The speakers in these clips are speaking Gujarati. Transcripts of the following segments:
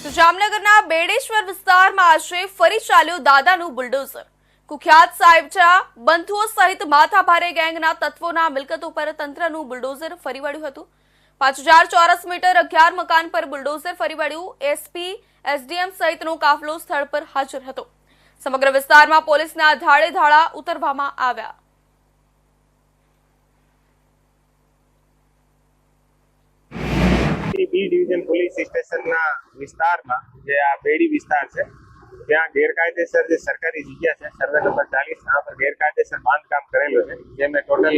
તો જામનગરના બેડેશ્વર વિસ્તારમાં આજે ફરી ચાલ્યું દાદાનું બુલડોઝર। કુખ્યાત સાહેબચા બંધુઓ સહિત માથાભારે ગેંગના તત્વોના મિલકતો પર તંત્રનું બુલડોઝર ફરી વળ્યું હતું। 5000 ચોરસ મીટર 11 મકાન પર બુલડોઝર ફરી વળ્યું। એસપી એસડીએમ સહિતનો કાફલો સ્થળ પર હાજર હતો। સમગ્ર વિસ્તારમાં પોલીસના ધાડે ધાડા ઉતરવામાં આવ્યા। बी डिविजन पुलिस स्टेशन विस्तार में जे आ बेड़ी विस्तार है त्या गैरकायदेसर जे सरकारी जग्या है सर्वे नंबर 40 यहाँ पर गैरकायदेसर बांधकाम करेलो है जेमें टोटल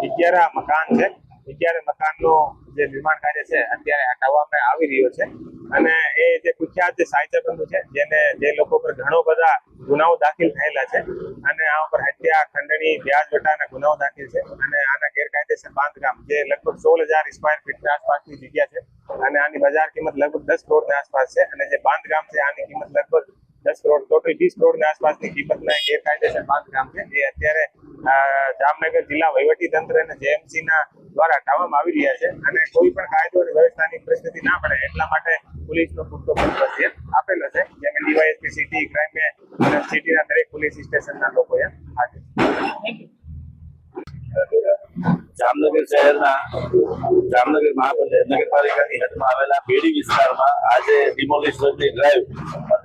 11 मकान है। 11 मकान नो जे निर्माण कार्य है अत्यारे हटाववामां आवी रह्यो छे अने ए जे कुख्यात जे साहित्य बंधु है जेने जे लोको पर घणो बधा गुनाओ दाखिल थयेला छे अने आ पर हत्या खंडणी ब्याज वटाना गुनाओ दाखिल छे अने आना गैरकायदेसर बांधकाम जे लगभग 16000 स्क्वायर फीट आसपासनी जग्या छे અને આની બજાર કિંમત લગભગ 10 કરોડની આસપાસ છે અને જે બાંધકામ છે આની કિંમત લગભગ 10 કરોડ ટોટલ 20 કરોડની આસપાસની કિંમતના ગેરકાયદેસર બાંધકામ છે જે અત્યારે જામનગર જિલ્લા વહીવટી તંત્ર અને જેએમસી ના દ્વારા હટાવવામાં આવી રહ્યા છે અને કોઈ પણ કાયદો અને વ્યવસ્થાની પરિસ્થિતિ ના પડે એટલા માટે પોલીસનો પૂરતો બંદોબસ્ત આપેલો છે જેમાં ડીવાયએસપી સિટી ક્રાઇમ અને સિટીના દરેક પોલીસ સ્ટેશનના લોકોએ હાજર जामनगर शहर जामनगर नगरपालिका की हद में आवेला बेड़ी विस्तार में आज डिमोलिशन की ड्राइव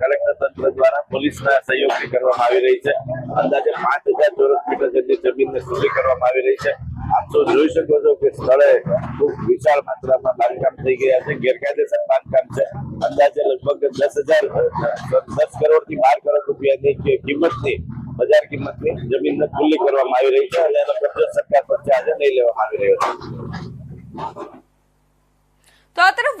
कलेक्टर तंत्र द्वारा पुलिस सहयोग થી કરવામાં આવી રહી છે। અંદાજે 5000 ચોરસ મીટર જેટલી જમીનને સુલી કરવામાં આવી રહી છે। આપ તો જોઈ શકો છો કે સ્થળે ખૂબ વિશાળ માત્રામાં બાંધકામ થઈ ગયા છે। ગેરકાયદેસર બાંધકામ છે। અંદાજે લગભગ 10 કરોડથી 12 કરોડ રૂપિયાની કિંમતની બજાર કિંમતની જમીનને ખુલ્લી કરવામાં આવી રહી છે અને એનો કબજો સરકાર પર આજે નહીં લેવામાં આવી રહ્યો છે। તો આ તરફ